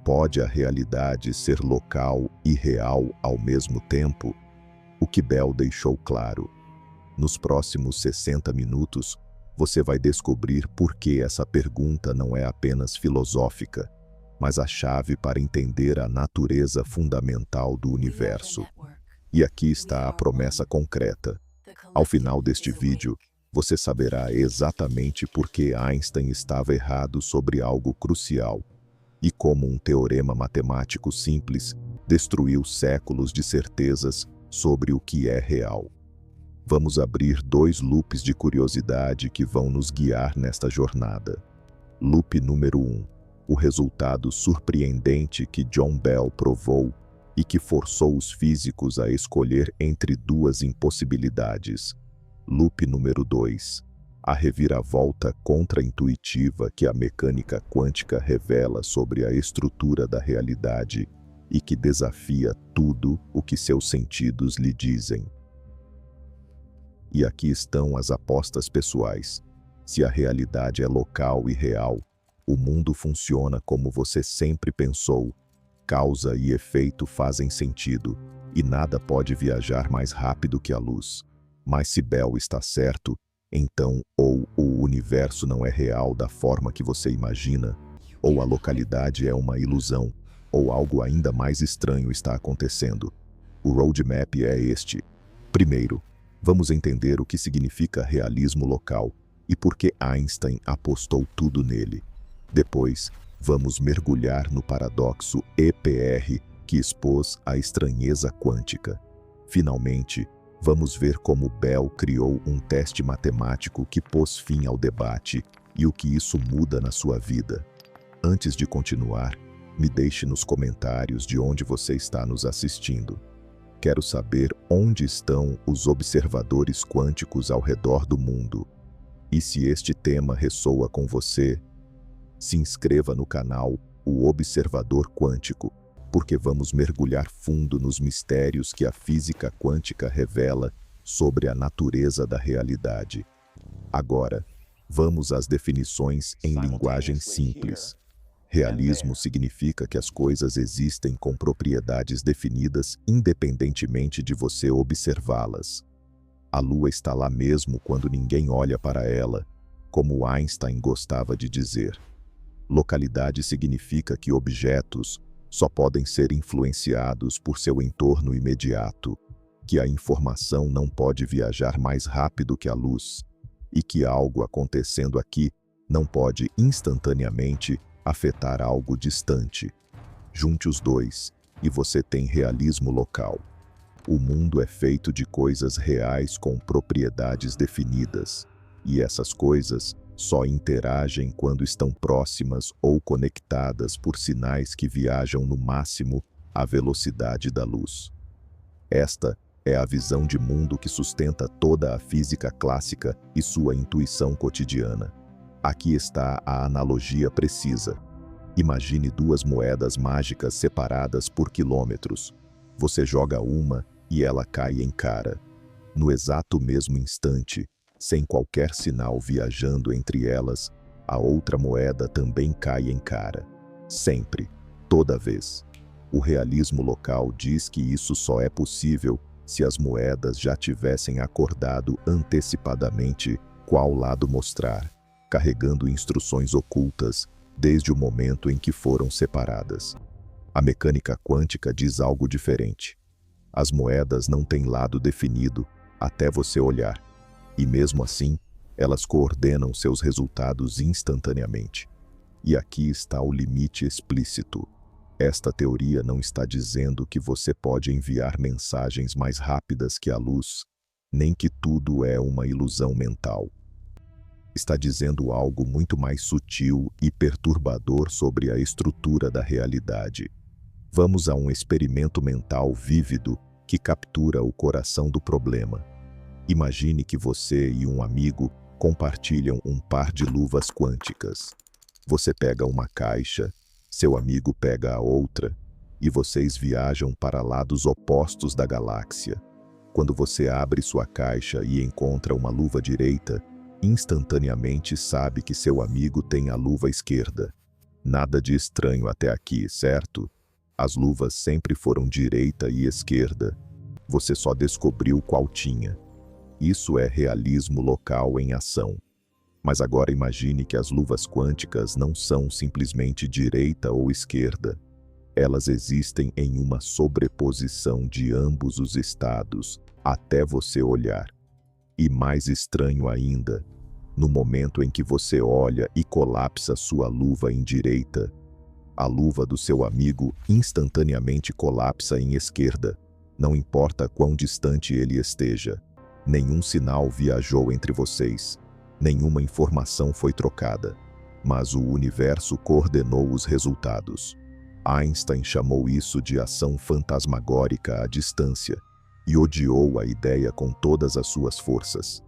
pode a realidade ser local e real ao mesmo tempo? O que Bell deixou claro. Nos próximos 60 minutos, você vai descobrir por que essa pergunta não é apenas filosófica, mas a chave para entender a natureza fundamental do universo. E aqui está a promessa concreta. Ao final deste vídeo, você saberá exatamente por que Einstein estava errado sobre algo crucial e como um teorema matemático simples destruiu séculos de certezas sobre o que é real. Vamos abrir 2 loops de curiosidade que vão nos guiar nesta jornada. Loop número 1. O resultado surpreendente que John Bell provou e que forçou os físicos a escolher entre 2 impossibilidades. Loop número 2. A reviravolta contra-intuitiva que a mecânica quântica revela sobre a estrutura da realidade e que desafia tudo o que seus sentidos lhe dizem. E aqui estão as apostas pessoais. Se a realidade é local e real, o mundo funciona como você sempre pensou. Causa e efeito fazem sentido, e nada pode viajar mais rápido que a luz. Mas se Bell está certo, então ou o universo não é real da forma que você imagina, ou a localidade é uma ilusão, ou algo ainda mais estranho está acontecendo. O roadmap é este. Primeiro, vamos entender o que significa realismo local e por que Einstein apostou tudo nele. Depois, vamos mergulhar no paradoxo EPR que expôs a estranheza quântica. Finalmente, vamos ver como Bell criou um teste matemático que pôs fim ao debate e o que isso muda na sua vida. Antes de continuar, me deixe nos comentários de onde você está nos assistindo. Quero saber onde estão os observadores quânticos ao redor do mundo. E se este tema ressoa com você, se inscreva no canal O Observador Quântico, porque vamos mergulhar fundo nos mistérios que a física quântica revela sobre a natureza da realidade. Agora, vamos às definições em linguagem simples. Realismo significa que as coisas existem com propriedades definidas independentemente de você observá-las. A Lua está lá mesmo quando ninguém olha para ela, como Einstein gostava de dizer. Localidade significa que objetos só podem ser influenciados por seu entorno imediato, que a informação não pode viajar mais rápido que a luz, e que algo acontecendo aqui não pode instantaneamente afetar algo distante. Junte os dois, e você tem realismo local. O mundo é feito de coisas reais com propriedades definidas, e essas coisas só interagem quando estão próximas ou conectadas por sinais que viajam no máximo à velocidade da luz. Esta é a visão de mundo que sustenta toda a física clássica e sua intuição cotidiana. Aqui está a analogia precisa. Imagine 2 moedas mágicas separadas por quilômetros. Você joga uma e ela cai em cara. No exato mesmo instante, sem qualquer sinal viajando entre elas, a outra moeda também cai em cara. Sempre, toda vez. O realismo local diz que isso só é possível se as moedas já tivessem acordado antecipadamente qual lado mostrar, carregando instruções ocultas desde o momento em que foram separadas. A mecânica quântica diz algo diferente. As moedas não têm lado definido até você olhar. E mesmo assim, elas coordenam seus resultados instantaneamente. E aqui está o limite explícito. Esta teoria não está dizendo que você pode enviar mensagens mais rápidas que a luz, nem que tudo é uma ilusão mental. Está dizendo algo muito mais sutil e perturbador sobre a estrutura da realidade. Vamos a um experimento mental vívido que captura o coração do problema. Imagine que você e um amigo compartilham um par de luvas quânticas. Você pega uma caixa, seu amigo pega a outra, e vocês viajam para lados opostos da galáxia. Quando você abre sua caixa e encontra uma luva direita, instantaneamente sabe que seu amigo tem a luva esquerda. Nada de estranho até aqui, certo? As luvas sempre foram direita e esquerda. Você só descobriu qual tinha. Isso é realismo local em ação. Mas agora imagine que as luvas quânticas não são simplesmente direita ou esquerda. Elas existem em uma sobreposição de ambos os estados, até você olhar. E mais estranho ainda, no momento em que você olha e colapsa sua luva em direita, a luva do seu amigo instantaneamente colapsa em esquerda, não importa quão distante ele esteja. Nenhum sinal viajou entre vocês, nenhuma informação foi trocada, mas o universo coordenou os resultados. Einstein chamou isso de ação fantasmagórica à distância e odiou a ideia com todas as suas forças.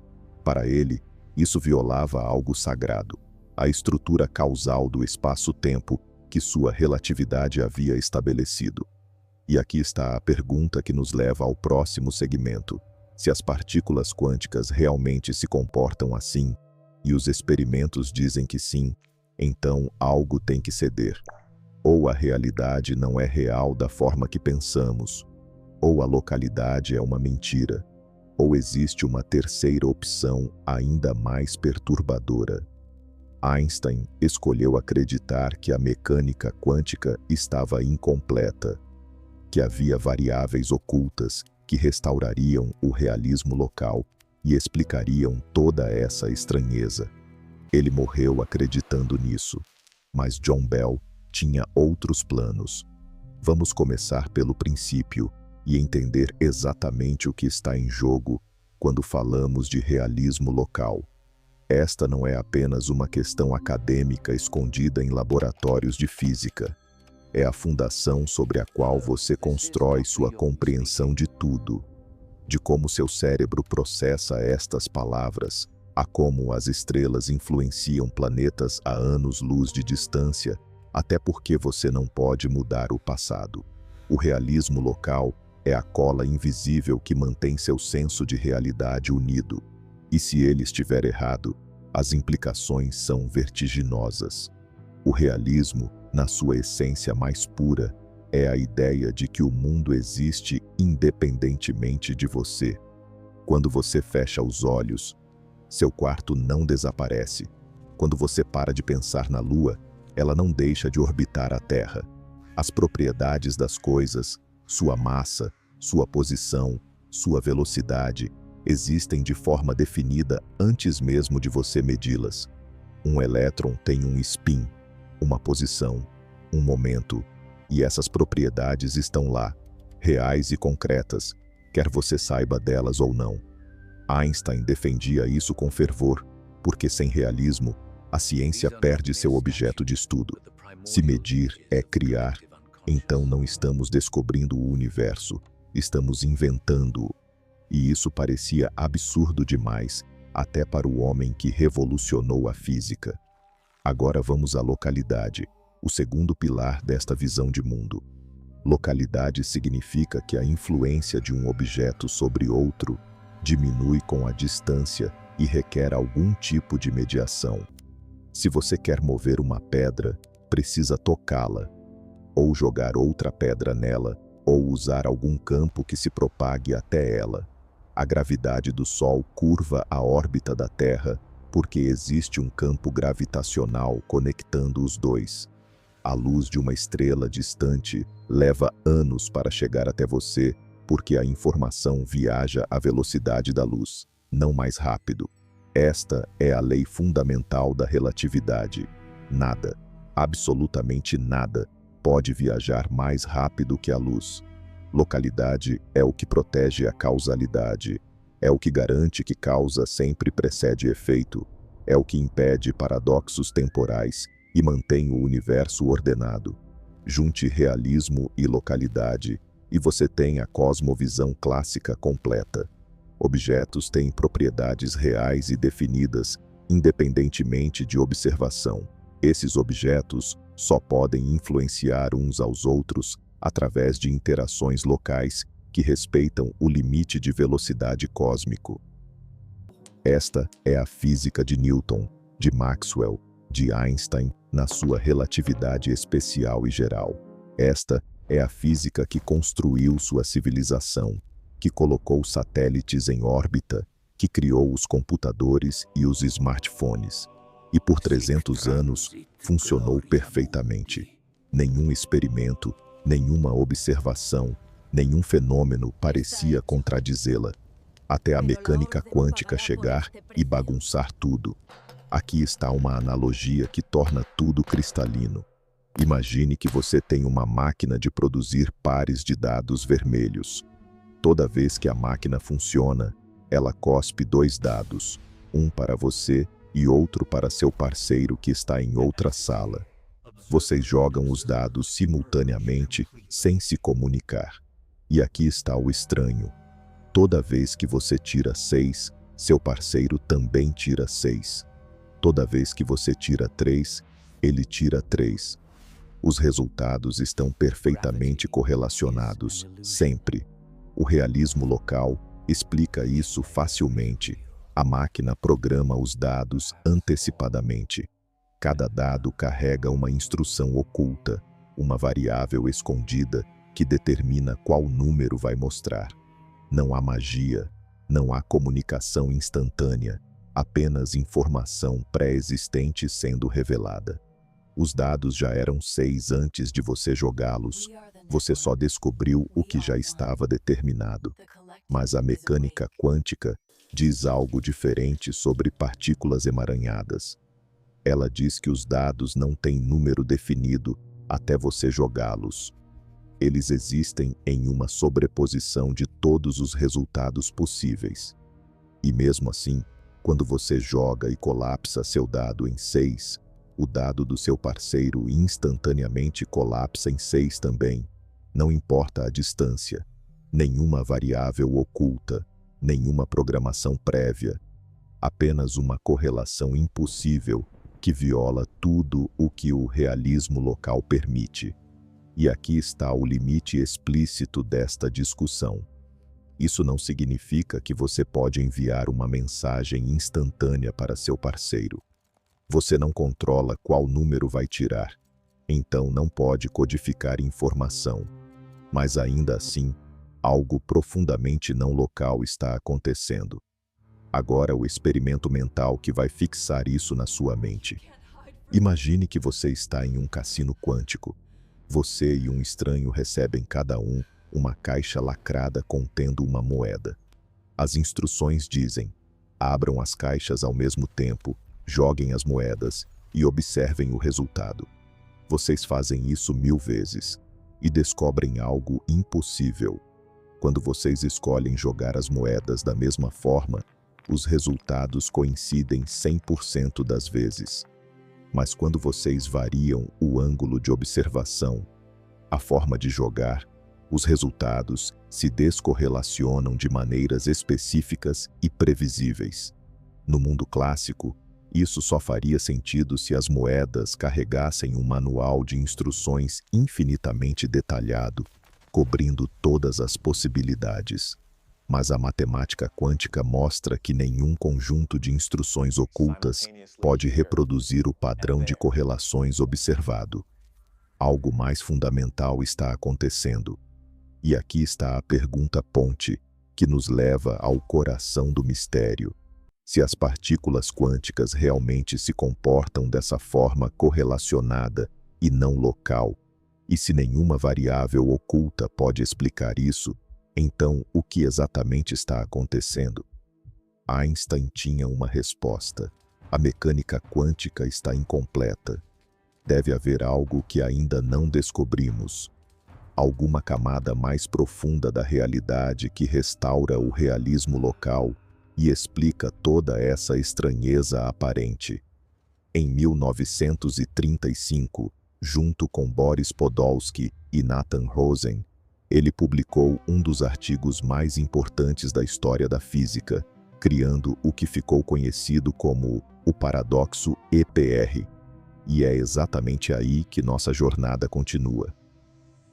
Para ele, isso violava algo sagrado, a estrutura causal do espaço-tempo que sua relatividade havia estabelecido. E aqui está a pergunta que nos leva ao próximo segmento. Se as partículas quânticas realmente se comportam assim, e os experimentos dizem que sim, então algo tem que ceder. Ou a realidade não é real da forma que pensamos, ou a localidade é uma mentira, ou existe uma terceira opção ainda mais perturbadora. Einstein escolheu acreditar que a mecânica quântica estava incompleta, que havia variáveis ocultas que restaurariam o realismo local e explicariam toda essa estranheza. Ele morreu acreditando nisso, mas John Bell tinha outros planos. Vamos começar pelo princípio e entender exatamente o que está em jogo quando falamos de realismo local. Esta não é apenas uma questão acadêmica escondida em laboratórios de física. É a fundação sobre a qual você constrói sua compreensão de tudo, de como seu cérebro processa estas palavras, a como as estrelas influenciam planetas a anos-luz de distância, até porque você não pode mudar o passado. O realismo local é a cola invisível que mantém seu senso de realidade unido. E se ele estiver errado, as implicações são vertiginosas. O realismo, na sua essência mais pura, é a ideia de que o mundo existe independentemente de você. Quando você fecha os olhos, seu quarto não desaparece. Quando você para de pensar na Lua, ela não deixa de orbitar a Terra. As propriedades das coisas, sua massa, sua posição, sua velocidade, existem de forma definida antes mesmo de você medi-las. Um elétron tem um spin, uma posição, um momento, e essas propriedades estão lá, reais e concretas, quer você saiba delas ou não. Einstein defendia isso com fervor, porque sem realismo, a ciência perde seu objeto de estudo. Se medir é criar, então não estamos descobrindo o universo, estamos inventando-o. E isso parecia absurdo demais, até para o homem que revolucionou a física. Agora vamos à localidade, o segundo pilar desta visão de mundo. Localidade significa que a influência de um objeto sobre outro diminui com a distância e requer algum tipo de mediação. Se você quer mover uma pedra, precisa tocá-la, ou jogar outra pedra nela, ou usar algum campo que se propague até ela. A gravidade do Sol curva a órbita da Terra porque existe um campo gravitacional conectando os dois. A luz de uma estrela distante leva anos para chegar até você porque a informação viaja à velocidade da luz, não mais rápido. Esta é a lei fundamental da relatividade. Nada, absolutamente nada, pode viajar mais rápido que a luz. Localidade é o que protege a causalidade, é o que garante que causa sempre precede efeito, é o que impede paradoxos temporais e mantém o universo ordenado. Junte realismo e localidade, e você tem a cosmovisão clássica completa. Objetos têm propriedades reais e definidas, independentemente de observação. Esses objetos só podem influenciar uns aos outros através de interações locais que respeitam o limite de velocidade cósmico. Esta é a física de Newton, de Maxwell, de Einstein na sua relatividade especial e geral. Esta é a física que construiu sua civilização, que colocou satélites em órbita, que criou os computadores e os smartphones. E por 300 anos funcionou perfeitamente. Nenhum experimento, nenhuma observação, nenhum fenômeno parecia contradizê-la, até a mecânica quântica chegar e bagunçar tudo. Aqui está uma analogia que torna tudo cristalino. Imagine que você tem uma máquina de produzir pares de dados vermelhos. Toda vez que a máquina funciona, ela cospe 2 dados, um para você e outro para seu parceiro que está em outra sala. Vocês jogam os dados simultaneamente, sem se comunicar. E aqui está o estranho. Toda vez que você tira 6, seu parceiro também tira 6. Toda vez que você tira 3, ele tira 3. Os resultados estão perfeitamente correlacionados, sempre. O realismo local explica isso facilmente. A máquina programa os dados antecipadamente. Cada dado carrega uma instrução oculta, uma variável escondida que determina qual número vai mostrar. Não há magia, não há comunicação instantânea, apenas informação pré-existente sendo revelada. Os dados já eram 6 antes de você jogá-los. Você só descobriu o que já estava determinado. Mas a mecânica quântica diz algo diferente sobre partículas emaranhadas. Ela diz que os dados não têm número definido até você jogá-los. Eles existem em uma sobreposição de todos os resultados possíveis. E mesmo assim, quando você joga e colapsa seu dado em 6, o dado do seu parceiro instantaneamente colapsa em 6 também. Não importa a distância, nenhuma variável oculta, nenhuma programação prévia, apenas uma correlação impossível que viola tudo o que o realismo local permite. E aqui está o limite explícito desta discussão. Isso não significa que você pode enviar uma mensagem instantânea para seu parceiro. Você não controla qual número vai tirar, então não pode codificar informação. Mas ainda assim, algo profundamente não local está acontecendo. Agora o experimento mental que vai fixar isso na sua mente. Imagine que você está em um cassino quântico. Você e um estranho recebem cada um uma caixa lacrada contendo uma moeda. As instruções dizem: abram as caixas ao mesmo tempo, joguem as moedas e observem o resultado. Vocês fazem isso 1000 vezes e descobrem algo impossível. Quando vocês escolhem jogar as moedas da mesma forma, os resultados coincidem 100% das vezes. Mas quando vocês variam o ângulo de observação, a forma de jogar, os resultados se descorrelacionam de maneiras específicas e previsíveis. No mundo clássico, isso só faria sentido se as moedas carregassem um manual de instruções infinitamente detalhado, cobrindo todas as possibilidades. Mas a matemática quântica mostra que nenhum conjunto de instruções ocultas pode reproduzir o padrão de correlações observado. Algo mais fundamental está acontecendo. E aqui está a pergunta-ponte, que nos leva ao coração do mistério. Se as partículas quânticas realmente se comportam dessa forma correlacionada e não local, e se nenhuma variável oculta pode explicar isso, então o que exatamente está acontecendo? Einstein tinha uma resposta. A mecânica quântica está incompleta. Deve haver algo que ainda não descobrimos. Alguma camada mais profunda da realidade que restaura o realismo local e explica toda essa estranheza aparente. Em 1935, junto com Boris Podolsky e Nathan Rosen, ele publicou um dos artigos mais importantes da história da física, criando o que ficou conhecido como o paradoxo EPR. E é exatamente aí que nossa jornada continua.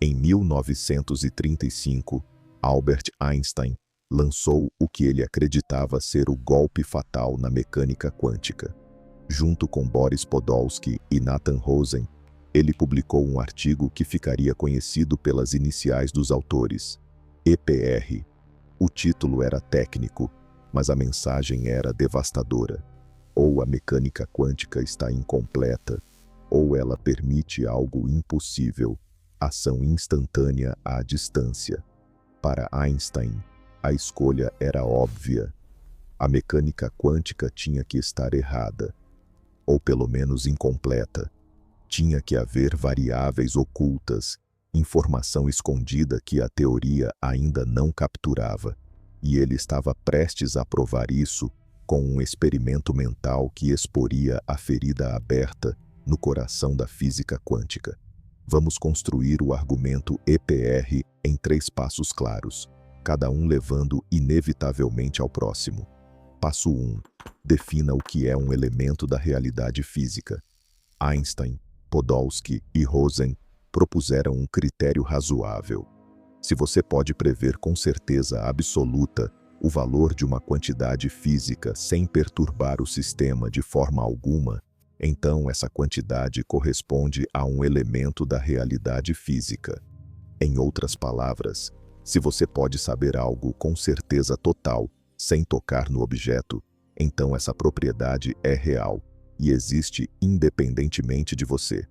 Em 1935, Albert Einstein lançou o que ele acreditava ser o golpe fatal na mecânica quântica. Junto com Boris Podolsky e Nathan Rosen, ele publicou um artigo que ficaria conhecido pelas iniciais dos autores, EPR. O título era técnico, mas a mensagem era devastadora. Ou a mecânica quântica está incompleta, ou ela permite algo impossível, ação instantânea à distância. Para Einstein, a escolha era óbvia. A mecânica quântica tinha que estar errada, ou pelo menos incompleta. Tinha que haver variáveis ocultas, informação escondida que a teoria ainda não capturava, e ele estava prestes a provar isso com um experimento mental que exporia a ferida aberta no coração da física quântica. Vamos construir o argumento EPR em 3 passos claros, cada um levando inevitavelmente ao próximo. Passo 1. Defina o que é um elemento da realidade física. Einstein, Podolsky e Rosen propuseram um critério razoável. Se você pode prever com certeza absoluta o valor de uma quantidade física sem perturbar o sistema de forma alguma, então essa quantidade corresponde a um elemento da realidade física. Em outras palavras, se você pode saber algo com certeza total, sem tocar no objeto, então essa propriedade é real e existe independentemente de você.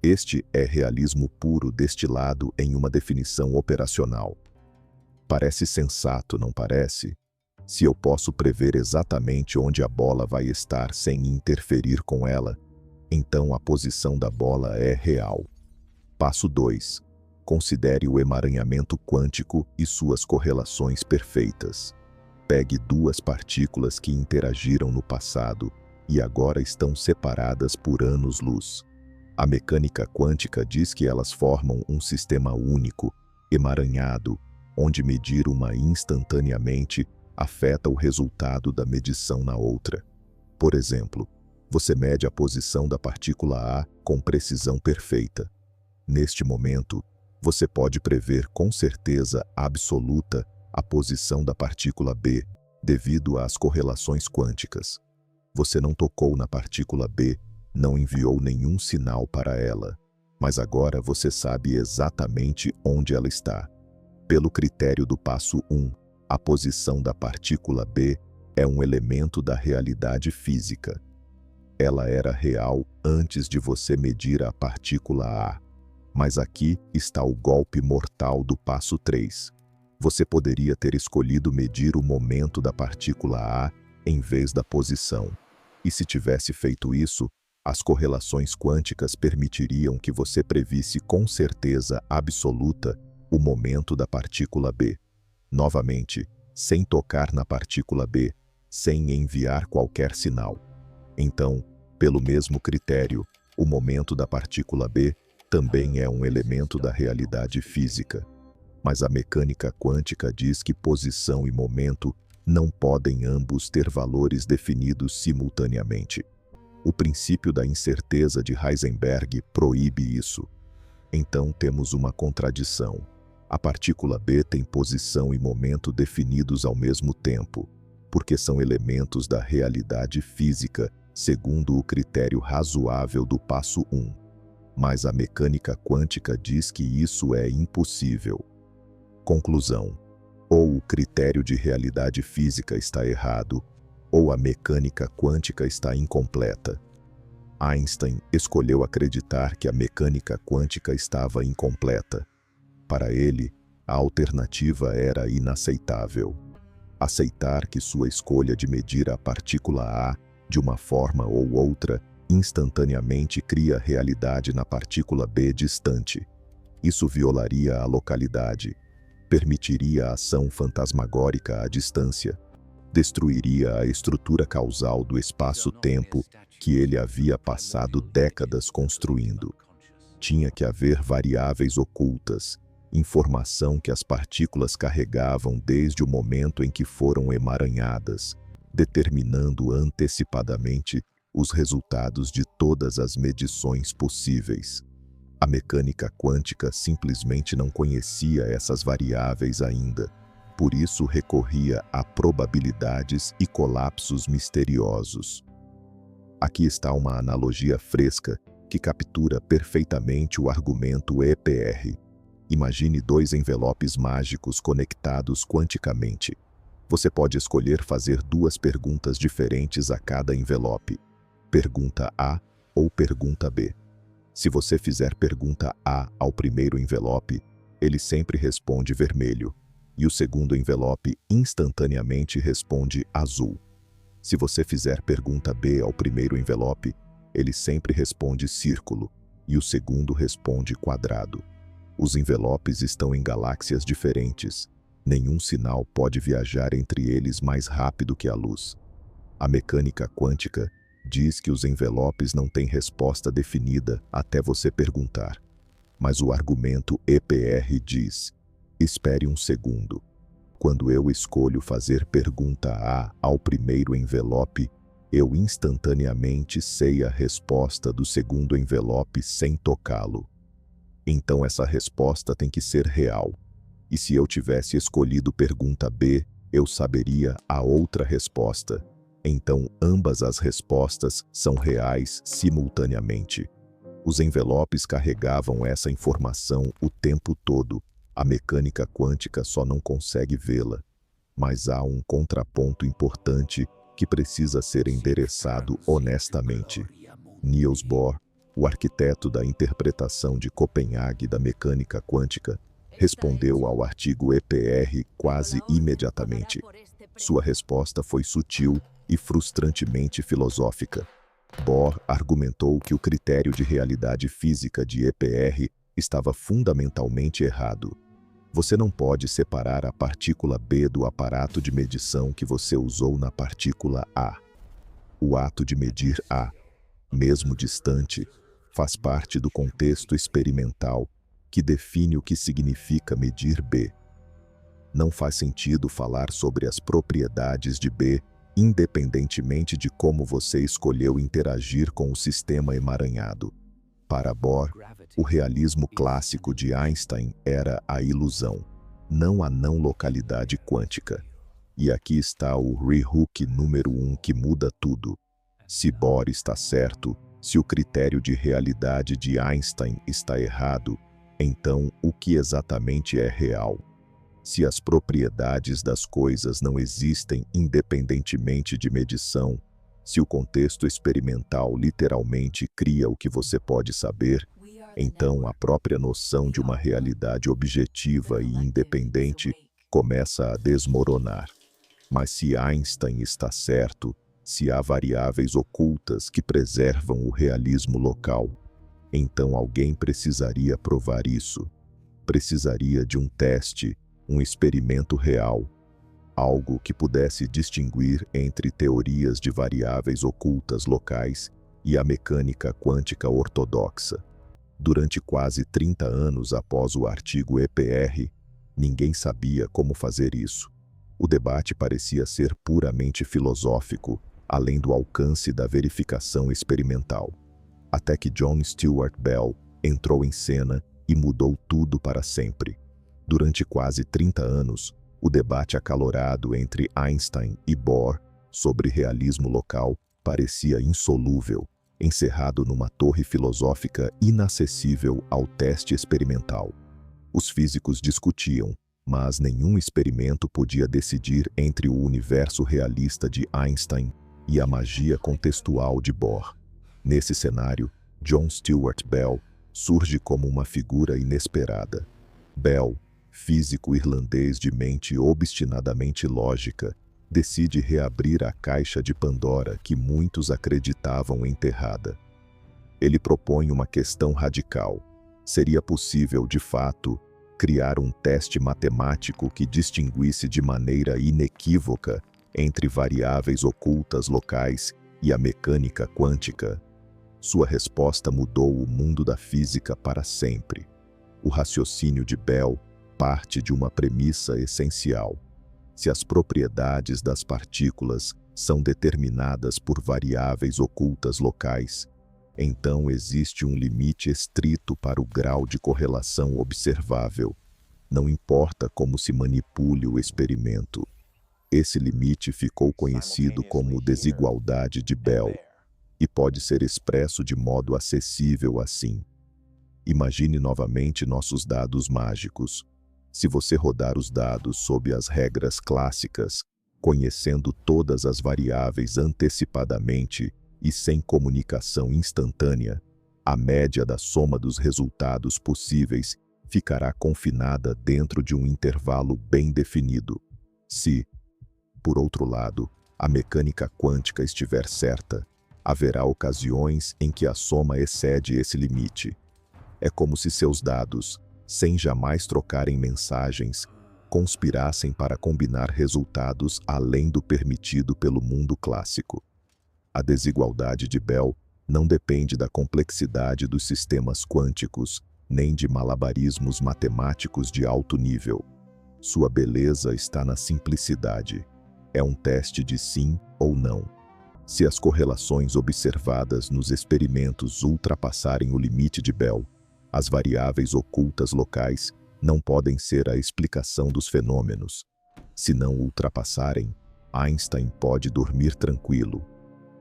Este é realismo puro destilado em uma definição operacional. Parece sensato, não parece? Se eu posso prever exatamente onde a bola vai estar sem interferir com ela, então a posição da bola é real. Passo 2. Considere o emaranhamento quântico e suas correlações perfeitas. Pegue 2 partículas que interagiram no passado e agora estão separadas por anos-luz. A mecânica quântica diz que elas formam um sistema único, emaranhado, onde medir uma instantaneamente afeta o resultado da medição na outra. Por exemplo, você mede a posição da partícula A com precisão perfeita. Neste momento, você pode prever com certeza absoluta a posição da partícula B, devido às correlações quânticas. Você não tocou na partícula B, não enviou nenhum sinal para ela, mas agora você sabe exatamente onde ela está. Pelo critério do passo 1, a posição da partícula B é um elemento da realidade física. Ela era real antes de você medir a partícula A. Mas aqui está o golpe mortal do passo 3. Você poderia ter escolhido medir o momento da partícula A em vez da posição. E se tivesse feito isso, as correlações quânticas permitiriam que você previsse com certeza absoluta o momento da partícula B. Novamente, sem tocar na partícula B, sem enviar qualquer sinal. Então, pelo mesmo critério, o momento da partícula B também é um elemento da realidade física. Mas a mecânica quântica diz que posição e momento não podem ambos ter valores definidos simultaneamente. O princípio da incerteza de Heisenberg proíbe isso. Então temos uma contradição. A partícula B tem posição e momento definidos ao mesmo tempo, porque são elementos da realidade física, segundo o critério razoável do passo 1. Mas a mecânica quântica diz que isso é impossível. Conclusão: ou o critério de realidade física está errado, ou a mecânica quântica está incompleta. Einstein escolheu acreditar que a mecânica quântica estava incompleta. Para ele, a alternativa era inaceitável. Aceitar que sua escolha de medir a partícula A, de uma forma ou outra, instantaneamente cria realidade na partícula B distante. Isso violaria a localidade, permitiria a ação fantasmagórica à distância, destruiria a estrutura causal do espaço-tempo que ele havia passado décadas construindo. Tinha que haver variáveis ocultas, informação que as partículas carregavam desde o momento em que foram emaranhadas, determinando antecipadamente os resultados de todas as medições possíveis. A mecânica quântica simplesmente não conhecia essas variáveis ainda, por isso recorria a probabilidades e colapsos misteriosos. Aqui está uma analogia fresca que captura perfeitamente o argumento EPR. Imagine dois envelopes mágicos conectados quanticamente. Você pode escolher fazer duas perguntas diferentes a cada envelope. Pergunta A ou pergunta B. Se você fizer pergunta A ao primeiro envelope, ele sempre responde vermelho, e o segundo envelope instantaneamente responde azul. Se você fizer pergunta B ao primeiro envelope, ele sempre responde círculo, e o segundo responde quadrado. Os envelopes estão em galáxias diferentes. Nenhum sinal pode viajar entre eles mais rápido que a luz. A mecânica quântica diz que os envelopes não têm resposta definida até você perguntar. Mas o argumento EPR diz: espere um segundo. Quando eu escolho fazer pergunta A ao primeiro envelope, eu instantaneamente sei a resposta do segundo envelope sem tocá-lo. Então essa resposta tem que ser real. E se eu tivesse escolhido pergunta B, eu saberia a outra resposta. Então ambas as respostas são reais simultaneamente. Os envelopes carregavam essa informação o tempo todo. A mecânica quântica só não consegue vê-la. Mas há um contraponto importante que precisa ser endereçado honestamente. Niels Bohr, o arquiteto da interpretação de Copenhague da mecânica quântica, respondeu ao artigo EPR quase imediatamente. Sua resposta foi sutil e frustrantemente filosófica. Bohr argumentou que o critério de realidade física de EPR estava fundamentalmente errado. Você não pode separar a partícula B do aparato de medição que você usou na partícula A. O ato de medir A, mesmo distante, faz parte do contexto experimental que define o que significa medir B. Não faz sentido falar sobre as propriedades de B independentemente de como você escolheu interagir com o sistema emaranhado. Para Bohr, o realismo clássico de Einstein era a ilusão, não a não-localidade quântica. E aqui está o re-hook número 1 que muda tudo. Se Bohr está certo, se o critério de realidade de Einstein está errado, então o que exatamente é real? Se as propriedades das coisas não existem independentemente de medição, se o contexto experimental literalmente cria o que você pode saber, então a própria noção de uma realidade objetiva e independente começa a desmoronar. Mas se Einstein está certo, se há variáveis ocultas que preservam o realismo local, então alguém precisaria provar isso. Precisaria de um teste, um experimento real, algo que pudesse distinguir entre teorias de variáveis ocultas locais e a mecânica quântica ortodoxa. Durante quase 30 anos após o artigo EPR, ninguém sabia como fazer isso. O debate parecia ser puramente filosófico, além do alcance da verificação experimental. Até que John Stuart Bell entrou em cena e mudou tudo para sempre. Durante quase 30 anos, o debate acalorado entre Einstein e Bohr sobre realismo local parecia insolúvel, encerrado numa torre filosófica inacessível ao teste experimental. Os físicos discutiam, mas nenhum experimento podia decidir entre o universo realista de Einstein e a magia contextual de Bohr. Nesse cenário, John Stuart Bell surge como uma figura inesperada. Bell, físico irlandês de mente obstinadamente lógica, decide reabrir a caixa de Pandora que muitos acreditavam enterrada. Ele propõe uma questão radical. Seria possível, de fato, criar um teste matemático que distinguisse de maneira inequívoca entre variáveis ocultas locais e a mecânica quântica? Sua resposta mudou o mundo da física para sempre. O raciocínio de Bell parte de uma premissa essencial. Se as propriedades das partículas são determinadas por variáveis ocultas locais, então existe um limite estrito para o grau de correlação observável. Não importa como se manipule o experimento. Esse limite ficou conhecido como desigualdade de Bell. e pode ser expresso de modo acessível assim. Imagine novamente nossos dados mágicos. Se você rodar os dados sob as regras clássicas, conhecendo todas as variáveis antecipadamente e sem comunicação instantânea, a média da soma dos resultados possíveis ficará confinada dentro de um intervalo bem definido. Se, por outro lado, a mecânica quântica estiver certa, haverá ocasiões em que a soma excede esse limite. É como se seus dados, sem jamais trocarem mensagens, conspirassem para combinar resultados além do permitido pelo mundo clássico. A desigualdade de Bell não depende da complexidade dos sistemas quânticos, nem de malabarismos matemáticos de alto nível. Sua beleza está na simplicidade. É um teste de sim ou não. Se as correlações observadas nos experimentos ultrapassarem o limite de Bell, as variáveis ocultas locais não podem ser a explicação dos fenômenos. Se não ultrapassarem, Einstein pode dormir tranquilo.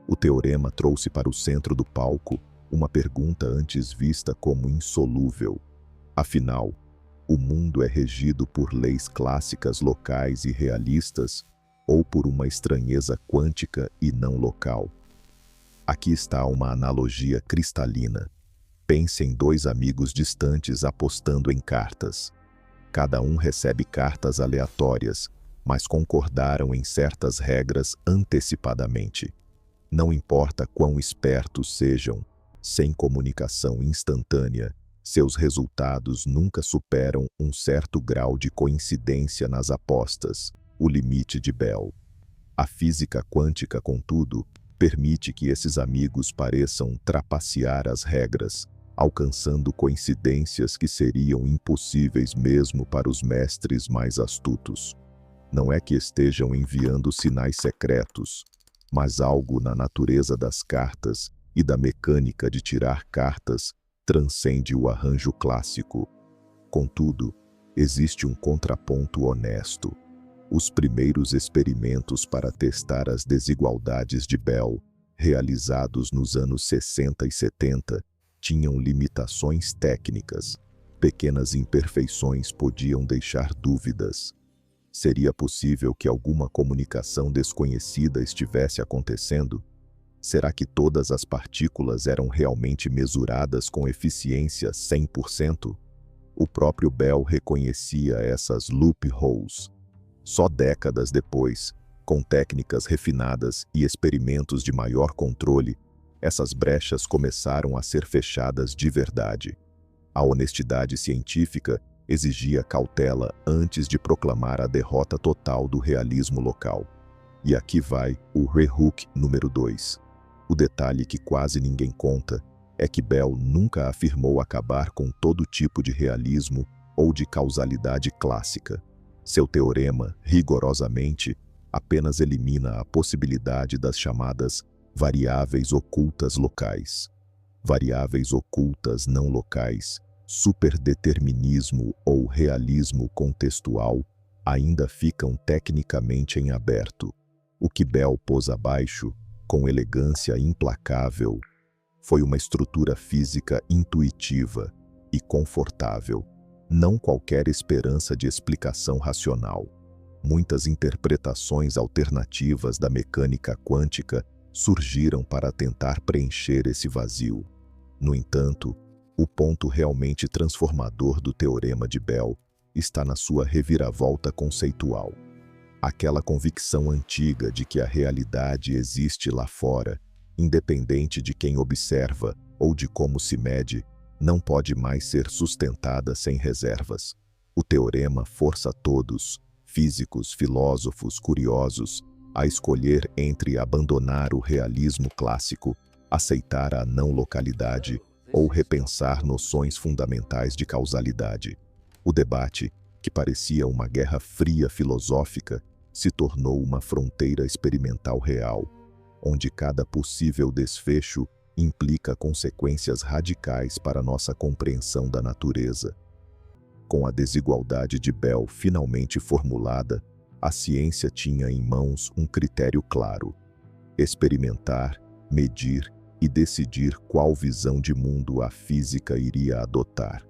O teorema trouxe para o centro do palco uma pergunta antes vista como insolúvel. Afinal, o mundo é regido por leis clássicas locais e realistas ou por uma estranheza quântica e não local? Aqui está uma analogia cristalina. Pense em dois amigos distantes apostando em cartas. Cada um recebe cartas aleatórias, mas concordaram em certas regras antecipadamente. Não importa quão espertos sejam, sem comunicação instantânea, seus resultados nunca superam um certo grau de coincidência nas apostas, o limite de Bell. A física quântica, contudo, permite que esses amigos pareçam trapacear as regras, alcançando coincidências que seriam impossíveis mesmo para os mestres mais astutos. Não é que estejam enviando sinais secretos, mas algo na natureza das cartas e da mecânica de tirar cartas transcende o arranjo clássico. Contudo, existe um contraponto honesto. Os primeiros experimentos para testar as desigualdades de Bell, realizados nos anos 60 e 70, tinham limitações técnicas. Pequenas imperfeições podiam deixar dúvidas. Seria possível que alguma comunicação desconhecida estivesse acontecendo? Será que todas as partículas eram realmente mesuradas com eficiência 100%? O próprio Bell reconhecia essas loopholes. Só décadas depois, com técnicas refinadas e experimentos de maior controle, essas brechas começaram a ser fechadas de verdade. A honestidade científica exigia cautela antes de proclamar a derrota total do realismo local. E aqui vai o rehook número 2. O detalhe que quase ninguém conta é que Bell nunca afirmou acabar com todo tipo de realismo ou de causalidade clássica. Seu teorema, rigorosamente, apenas elimina a possibilidade das chamadas variáveis ocultas locais. Variáveis ocultas não locais, superdeterminismo ou realismo contextual ainda ficam tecnicamente em aberto. O que Bell pôs abaixo, com elegância implacável, foi uma estrutura física intuitiva e confortável, não qualquer esperança de explicação racional. Muitas interpretações alternativas da mecânica quântica surgiram para tentar preencher esse vazio. No entanto, o ponto realmente transformador do teorema de Bell está na sua reviravolta conceitual. Aquela convicção antiga de que a realidade existe lá fora, independente de quem observa ou de como se mede, não pode mais ser sustentada sem reservas. O teorema força todos, físicos, filósofos, curiosos, a escolher entre abandonar o realismo clássico, aceitar a não localidade ou repensar noções fundamentais de causalidade. O debate, que parecia uma guerra fria filosófica, se tornou uma fronteira experimental real, onde cada possível desfecho implica consequências radicais para nossa compreensão da natureza. Com a desigualdade de Bell finalmente formulada, a ciência tinha em mãos um critério claro: experimentar, medir e decidir qual visão de mundo a física iria adotar.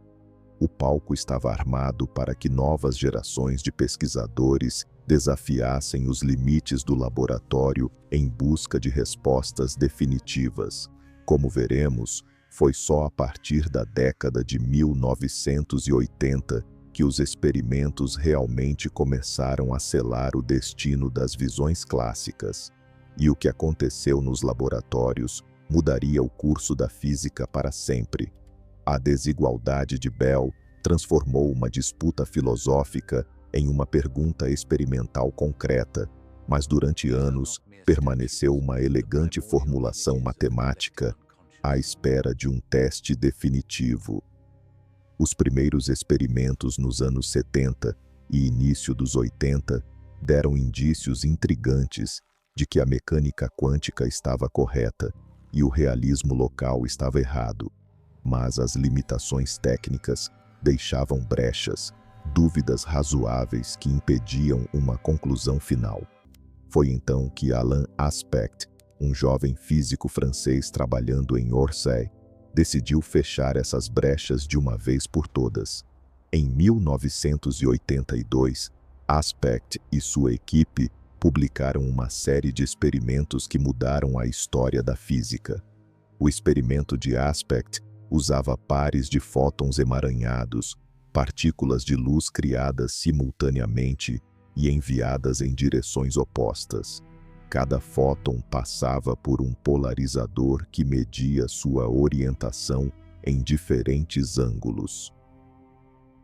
O palco estava armado para que novas gerações de pesquisadores desafiassem os limites do laboratório em busca de respostas definitivas. Como veremos, foi só a partir da década de 1980 que os experimentos realmente começaram a selar o destino das visões clássicas. E o que aconteceu nos laboratórios mudaria o curso da física para sempre. A desigualdade de Bell transformou uma disputa filosófica em uma pergunta experimental concreta, mas durante anos permaneceu uma elegante formulação matemática à espera de um teste definitivo. Os primeiros experimentos nos anos 70 e início dos 80 deram indícios intrigantes de que a mecânica quântica estava correta e o realismo local estava errado, mas as limitações técnicas deixavam brechas, dúvidas razoáveis que impediam uma conclusão final. Foi então que Alain Aspect, um jovem físico francês trabalhando em Orsay, decidiu fechar essas brechas de uma vez por todas. Em 1982, Aspect e sua equipe publicaram uma série de experimentos que mudaram a história da física. O experimento de Aspect usava pares de fótons emaranhados, partículas de luz criadas simultaneamente e enviadas em direções opostas. Cada fóton passava por um polarizador que media sua orientação em diferentes ângulos.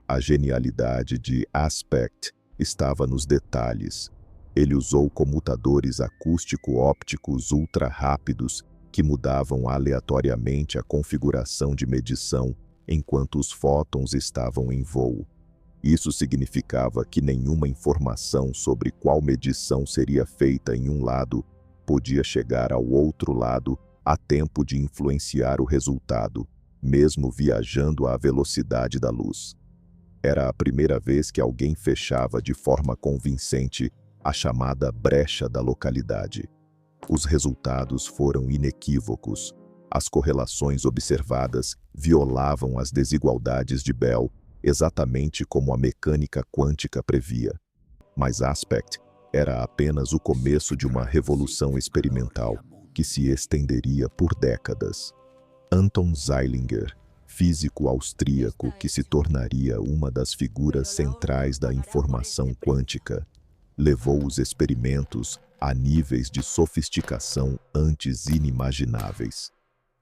A genialidade de Aspect estava nos detalhes. Ele usou comutadores acústico-ópticos ultra-rápidos que mudavam aleatoriamente a configuração de medição enquanto os fótons estavam em voo. Isso significava que nenhuma informação sobre qual medição seria feita em um lado podia chegar ao outro lado a tempo de influenciar o resultado, mesmo viajando à velocidade da luz. Era a primeira vez que alguém fechava de forma convincente a chamada brecha da localidade. Os resultados foram inequívocos. As correlações observadas violavam as desigualdades de Bell, exatamente como a mecânica quântica previa. Mas Aspect era apenas o começo de uma revolução experimental que se estenderia por décadas. Anton Zeilinger, físico austríaco que se tornaria uma das figuras centrais da informação quântica, levou os experimentos a níveis de sofisticação antes inimagináveis.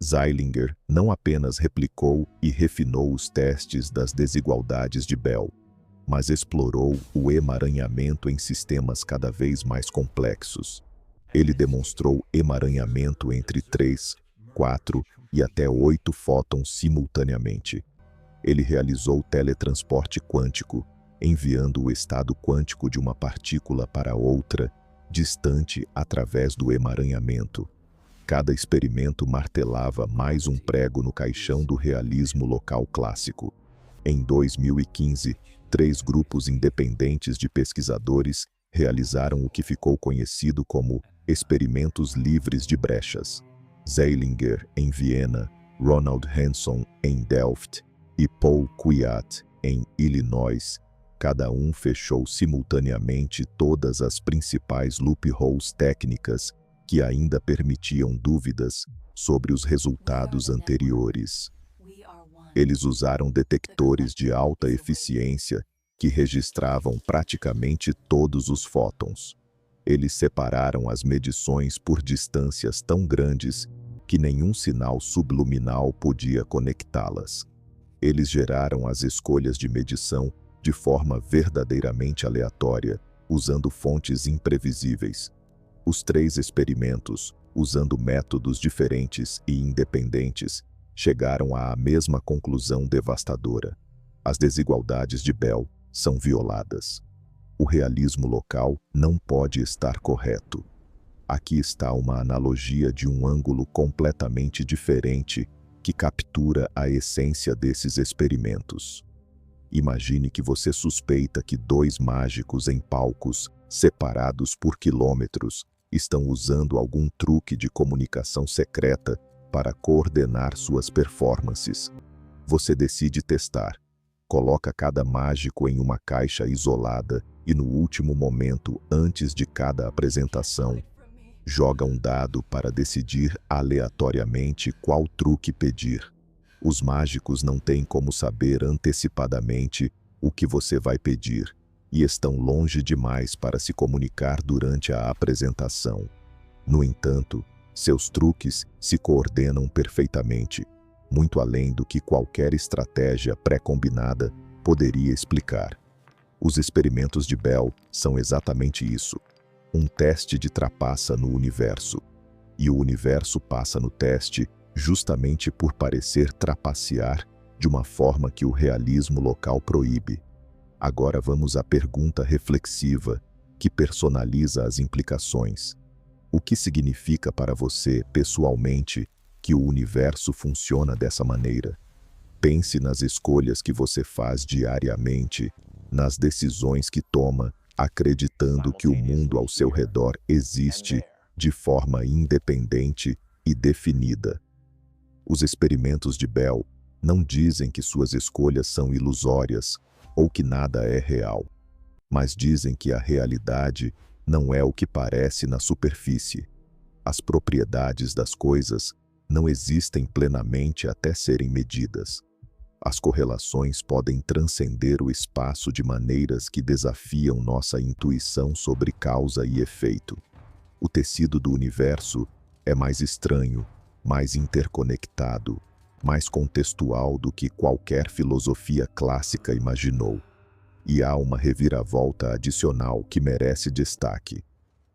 Zeilinger não apenas replicou e refinou os testes das desigualdades de Bell, mas explorou o emaranhamento em sistemas cada vez mais complexos. Ele demonstrou emaranhamento entre 3, 4 e até 8 fótons simultaneamente. Ele realizou teletransporte quântico, enviando o estado quântico de uma partícula para outra, distante através do emaranhamento. Cada experimento martelava mais um prego no caixão do realismo local clássico. Em 2015, 3 grupos independentes de pesquisadores realizaram o que ficou conhecido como experimentos livres de brechas. Zeilinger, em Viena, Ronald Hanson, em Delft, e Paul Kwiat, em Illinois. Cada um fechou simultaneamente todas as principais loopholes técnicas que ainda permitiam dúvidas sobre os resultados anteriores. Eles usaram detectores de alta eficiência que registravam praticamente todos os fótons. Eles separaram as medições por distâncias tão grandes que nenhum sinal subluminal podia conectá-las. Eles geraram as escolhas de medição de forma verdadeiramente aleatória, usando fontes imprevisíveis. Os 3 experimentos, usando métodos diferentes e independentes, chegaram à mesma conclusão devastadora. As desigualdades de Bell são violadas. O realismo local não pode estar correto. Aqui está uma analogia de um ângulo completamente diferente que captura a essência desses experimentos. Imagine que você suspeita que 2 mágicos em palcos, separados por quilômetros, estão usando algum truque de comunicação secreta para coordenar suas performances. Você decide testar. Coloca cada mágico em uma caixa isolada e no último momento, antes de cada apresentação, joga um dado para decidir aleatoriamente qual truque pedir. Os mágicos não têm como saber antecipadamente o que você vai pedir e estão longe demais para se comunicar durante a apresentação. No entanto, seus truques se coordenam perfeitamente, muito além do que qualquer estratégia pré-combinada poderia explicar. Os experimentos de Bell são exatamente isso. Um teste de trapaça no universo. E o universo passa no teste justamente por parecer trapacear de uma forma que o realismo local proíbe. Agora vamos à pergunta reflexiva que personaliza as implicações. O que significa para você, pessoalmente, que o universo funciona dessa maneira? Pense nas escolhas que você faz diariamente, nas decisões que toma, acreditando que o mundo ao seu redor existe de forma independente e definida. Os experimentos de Bell não dizem que suas escolhas são ilusórias ou que nada é real, mas dizem que a realidade não é o que parece na superfície. As propriedades das coisas não existem plenamente até serem medidas. As correlações podem transcender o espaço de maneiras que desafiam nossa intuição sobre causa e efeito. O tecido do universo é mais estranho, mais interconectado, mais contextual do que qualquer filosofia clássica imaginou. E há uma reviravolta adicional que merece destaque.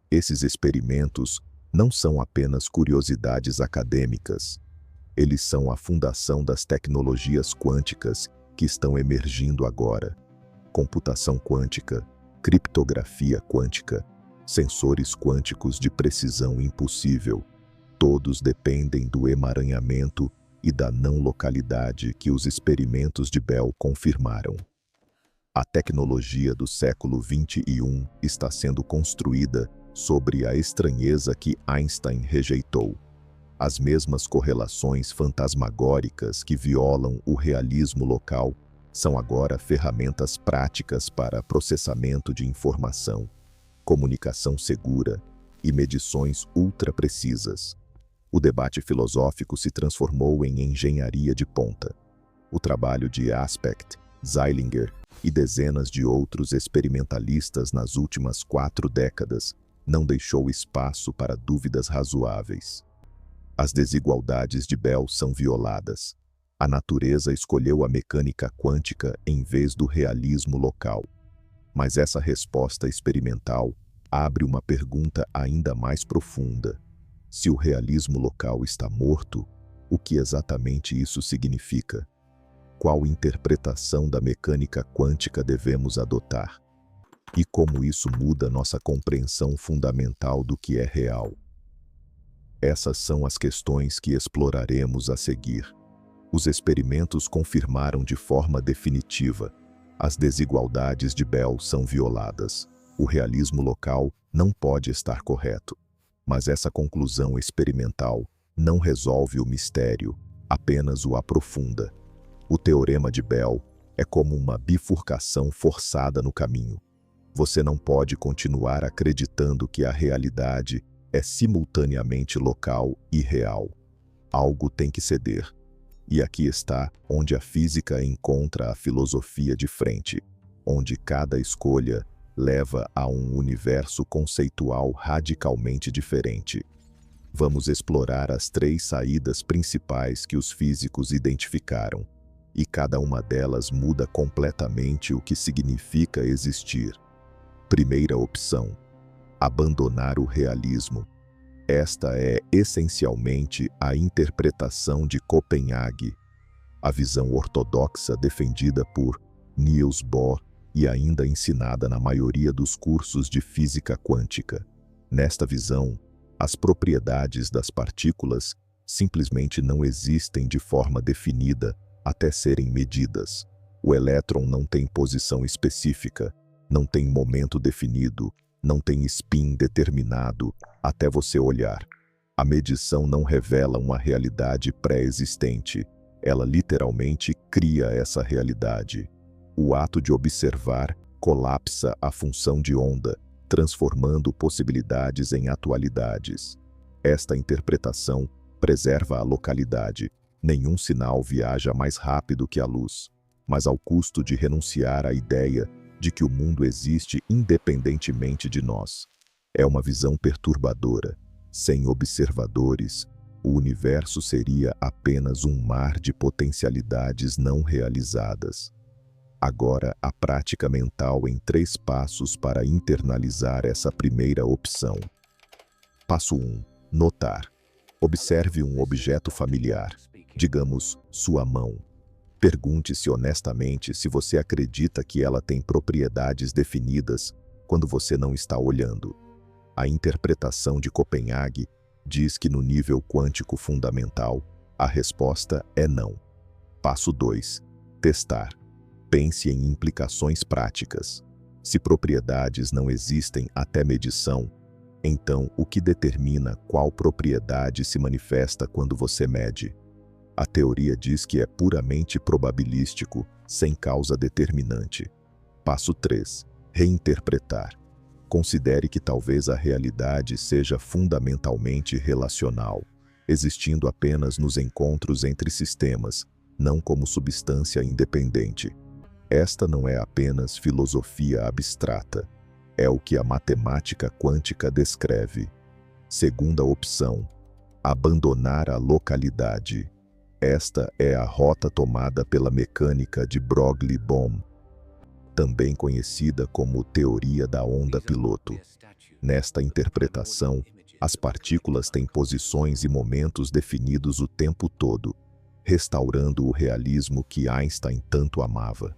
Esses experimentos não são apenas curiosidades acadêmicas. Eles são a fundação das tecnologias quânticas que estão emergindo agora. Computação quântica, criptografia quântica, sensores quânticos de precisão impossível. Todos dependem do emaranhamento e da não localidade que os experimentos de Bell confirmaram. A tecnologia do século XXI está sendo construída sobre a estranheza que Einstein rejeitou. As mesmas correlações fantasmagóricas que violam o realismo local são agora ferramentas práticas para processamento de informação, comunicação segura e medições ultra-precisas. O debate filosófico se transformou em engenharia de ponta. O trabalho de Aspect, Zeilinger e dezenas de outros experimentalistas nas últimas 4 décadas não deixou espaço para dúvidas razoáveis. As desigualdades de Bell são violadas. A natureza escolheu a mecânica quântica em vez do realismo local. Mas essa resposta experimental abre uma pergunta ainda mais profunda. Se o realismo local está morto, o que exatamente isso significa? Qual interpretação da mecânica quântica devemos adotar? E como isso muda nossa compreensão fundamental do que é real? Essas são as questões que exploraremos a seguir. Os experimentos confirmaram de forma definitiva: as desigualdades de Bell são violadas. O realismo local não pode estar correto. Mas essa conclusão experimental não resolve o mistério, apenas o aprofunda. O teorema de Bell é como uma bifurcação forçada no caminho. Você não pode continuar acreditando que a realidade é simultaneamente local e real. Algo tem que ceder. E aqui está onde a física encontra a filosofia de frente, onde cada escolha leva a um universo conceitual radicalmente diferente. Vamos explorar as 3 saídas principais que os físicos identificaram, e cada uma delas muda completamente o que significa existir. Primeira opção: abandonar o realismo. Esta é essencialmente a interpretação de Copenhague, a visão ortodoxa defendida por Niels Bohr e ainda ensinada na maioria dos cursos de física quântica. Nesta visão, as propriedades das partículas simplesmente não existem de forma definida até serem medidas. O elétron não tem posição específica, não tem momento definido, não tem spin determinado até você olhar. A medição não revela uma realidade pré-existente, ela literalmente cria essa realidade. O ato de observar colapsa a função de onda, transformando possibilidades em atualidades. Esta interpretação preserva a localidade. Nenhum sinal viaja mais rápido que a luz, mas ao custo de renunciar à ideia de que o mundo existe independentemente de nós. É uma visão perturbadora. Sem observadores, o universo seria apenas um mar de potencialidades não realizadas. Agora, a prática mental em 3 passos para internalizar essa primeira opção. Passo 1. Notar. Observe um objeto familiar, digamos, sua mão. Pergunte-se honestamente se você acredita que ela tem propriedades definidas quando você não está olhando. A interpretação de Copenhague diz que no nível quântico fundamental, a resposta é não. Passo 2. Testar. Pense em implicações práticas. Se propriedades não existem até medição, então o que determina qual propriedade se manifesta quando você mede? A teoria diz que é puramente probabilístico, sem causa determinante. Passo 3. Reinterpretar. Considere que talvez a realidade seja fundamentalmente relacional, existindo apenas nos encontros entre sistemas, não como substância independente. Esta não é apenas filosofia abstrata, é o que a matemática quântica descreve. Segunda opção: abandonar a localidade. Esta é a rota tomada pela mecânica de Broglie-Bohm, também conhecida como teoria da onda piloto. Nesta interpretação, as partículas têm posições e momentos definidos o tempo todo, restaurando o realismo que Einstein tanto amava.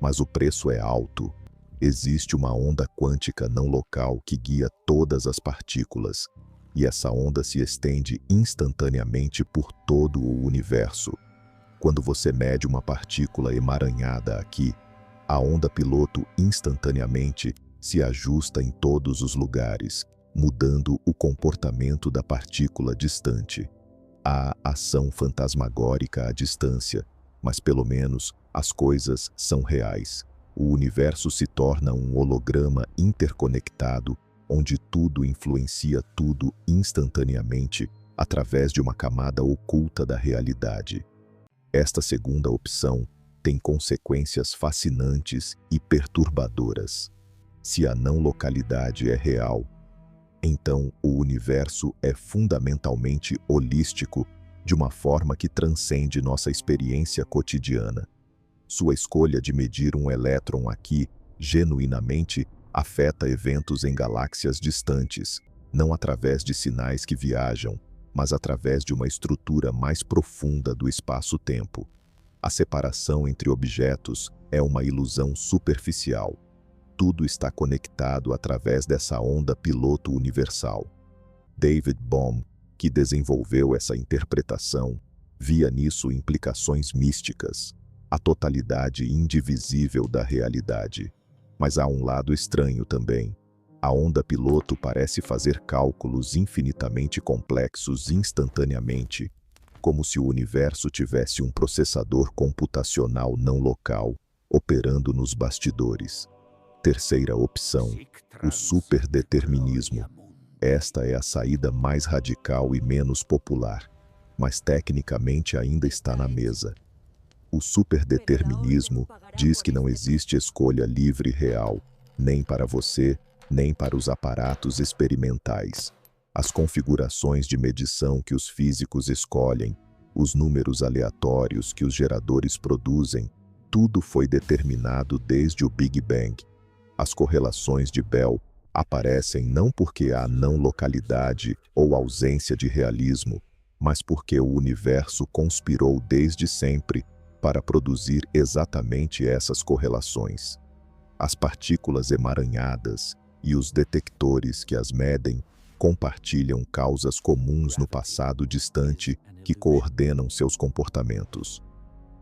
Mas o preço é alto. Existe uma onda quântica não local que guia todas as partículas, e essa onda se estende instantaneamente por todo o universo. Quando você mede uma partícula emaranhada aqui, a onda piloto instantaneamente se ajusta em todos os lugares, mudando o comportamento da partícula distante. Há ação fantasmagórica à distância, mas pelo menos as coisas são reais. O universo se torna um holograma interconectado, onde tudo influencia tudo instantaneamente através de uma camada oculta da realidade. Esta segunda opção tem consequências fascinantes e perturbadoras. Se a não localidade é real, então o universo é fundamentalmente holístico, de uma forma que transcende nossa experiência cotidiana. Sua escolha de medir um elétron aqui, genuinamente, afeta eventos em galáxias distantes, não através de sinais que viajam, mas através de uma estrutura mais profunda do espaço-tempo. A separação entre objetos é uma ilusão superficial. Tudo está conectado através dessa onda piloto universal. David Bohm, que desenvolveu essa interpretação, via nisso implicações místicas, a totalidade indivisível da realidade. Mas há um lado estranho também. A onda piloto parece fazer cálculos infinitamente complexos instantaneamente, como se o universo tivesse um processador computacional não local, operando nos bastidores. Terceira opção: o superdeterminismo. Esta é a saída mais radical e menos popular, mas tecnicamente ainda está na mesa. O superdeterminismo diz que não existe escolha livre real, nem para você, nem para os aparatos experimentais. As configurações de medição que os físicos escolhem, os números aleatórios que os geradores produzem, tudo foi determinado desde o Big Bang. As correlações de Bell aparecem não porque há não localidade ou ausência de realismo, mas porque o universo conspirou desde sempre para produzir exatamente essas correlações. As partículas emaranhadas e os detectores que as medem compartilham causas comuns no passado distante que coordenam seus comportamentos.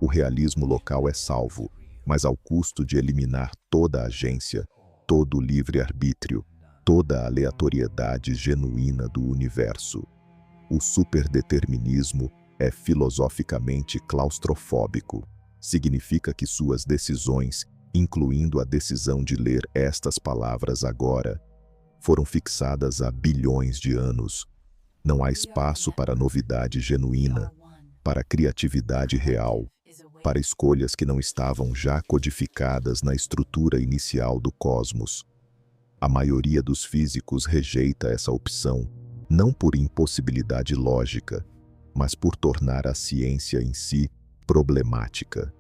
O realismo local é salvo, mas ao custo de eliminar toda a agência, todo o livre-arbítrio, toda a aleatoriedade genuína do universo. O superdeterminismo é filosoficamente claustrofóbico. Significa que suas decisões, incluindo a decisão de ler estas palavras agora, foram fixadas há bilhões de anos. Não há espaço para novidade genuína, para criatividade real, para escolhas que não estavam já codificadas na estrutura inicial do cosmos. A maioria dos físicos rejeita essa opção, não por impossibilidade lógica, mas por tornar a ciência em si problemática.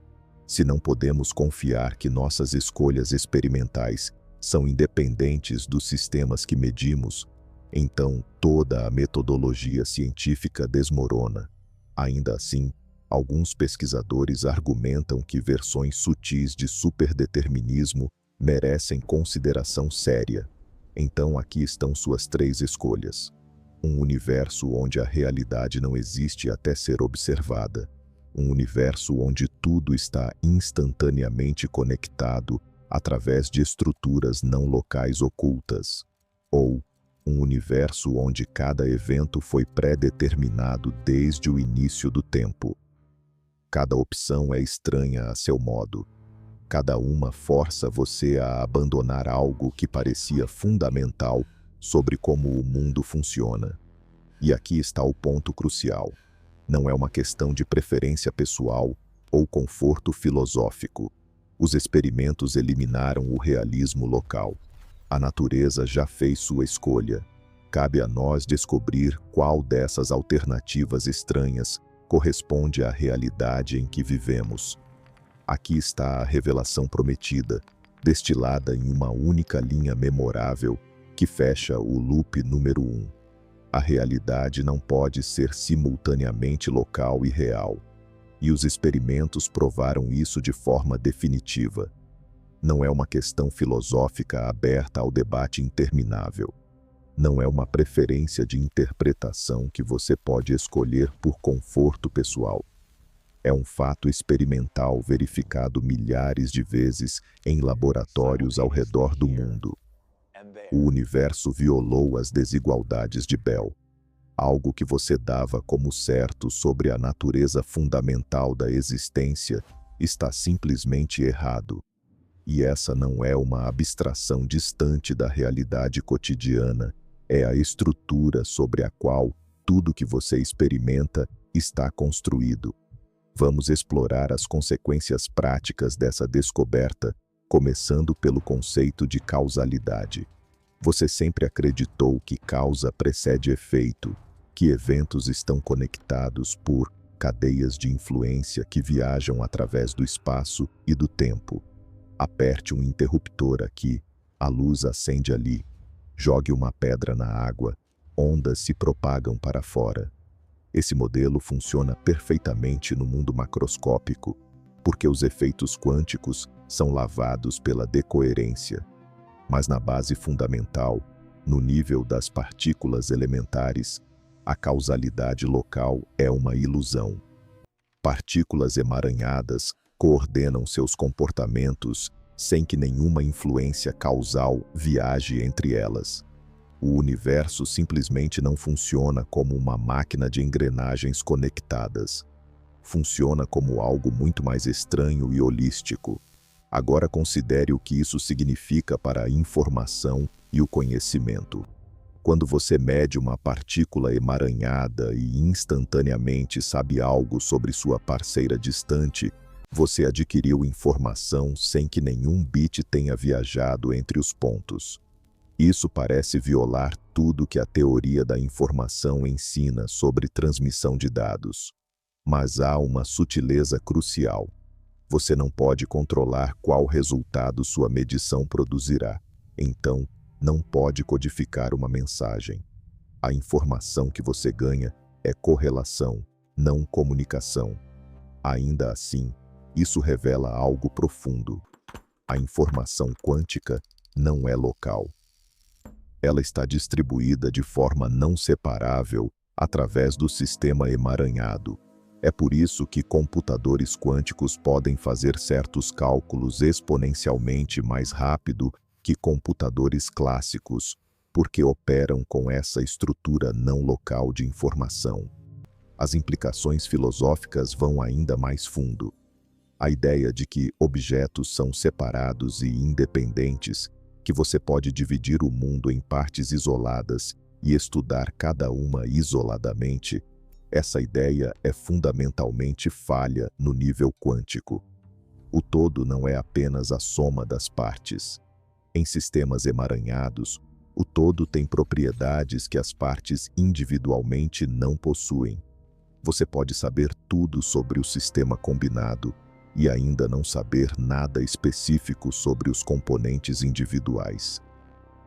Se não podemos confiar que nossas escolhas experimentais são independentes dos sistemas que medimos, então toda a metodologia científica desmorona. Ainda assim, alguns pesquisadores argumentam que versões sutis de superdeterminismo merecem consideração séria. Então aqui estão suas 3 escolhas. Um universo onde a realidade não existe até ser observada. Um universo onde tudo está instantaneamente conectado através de estruturas não locais ocultas. Ou um universo onde cada evento foi pré-determinado desde o início do tempo. Cada opção é estranha a seu modo. Cada uma força você a abandonar algo que parecia fundamental sobre como o mundo funciona. E aqui está o ponto crucial. Não é uma questão de preferência pessoal ou conforto filosófico. Os experimentos eliminaram o realismo local. A natureza já fez sua escolha. Cabe a nós descobrir qual dessas alternativas estranhas corresponde à realidade em que vivemos. Aqui está a revelação prometida, destilada em uma única linha memorável que fecha o loop número 1. A realidade não pode ser simultaneamente local e real. E os experimentos provaram isso de forma definitiva. Não é uma questão filosófica aberta ao debate interminável. Não é uma preferência de interpretação que você pode escolher por conforto pessoal. É um fato experimental verificado milhares de vezes em laboratórios ao redor do mundo. O universo violou as desigualdades de Bell. Algo que você dava como certo sobre a natureza fundamental da existência está simplesmente errado. E essa não é uma abstração distante da realidade cotidiana, é a estrutura sobre a qual tudo que você experimenta está construído. Vamos explorar as consequências práticas dessa descoberta, começando pelo conceito de causalidade. Você sempre acreditou que causa precede efeito, que eventos estão conectados por cadeias de influência que viajam através do espaço e do tempo. Aperte um interruptor aqui, a luz acende ali. Jogue uma pedra na água, ondas se propagam para fora. Esse modelo funciona perfeitamente no mundo macroscópico, porque os efeitos quânticos são lavados pela decoerência. Mas na base fundamental, no nível das partículas elementares, a causalidade local é uma ilusão. Partículas emaranhadas coordenam seus comportamentos sem que nenhuma influência causal viaje entre elas. O universo simplesmente não funciona como uma máquina de engrenagens conectadas. Funciona como algo muito mais estranho e holístico. Agora considere o que isso significa para a informação e o conhecimento. Quando você mede uma partícula emaranhada e instantaneamente sabe algo sobre sua parceira distante, você adquiriu informação sem que nenhum bit tenha viajado entre os pontos. Isso parece violar tudo que a teoria da informação ensina sobre transmissão de dados. Mas há uma sutileza crucial. Você não pode controlar qual resultado sua medição produzirá. Então, não pode codificar uma mensagem. A informação que você ganha é correlação, não comunicação. Ainda assim, isso revela algo profundo. A informação quântica não é local. Ela está distribuída de forma não separável através do sistema emaranhado. É por isso que computadores quânticos podem fazer certos cálculos exponencialmente mais rápido que computadores clássicos, porque operam com essa estrutura não local de informação. As implicações filosóficas vão ainda mais fundo. A ideia de que objetos são separados e independentes, que você pode dividir o mundo em partes isoladas e estudar cada uma isoladamente, essa ideia é fundamentalmente falha no nível quântico. O todo não é apenas a soma das partes. Em sistemas emaranhados, o todo tem propriedades que as partes individualmente não possuem. Você pode saber tudo sobre o sistema combinado e ainda não saber nada específico sobre os componentes individuais.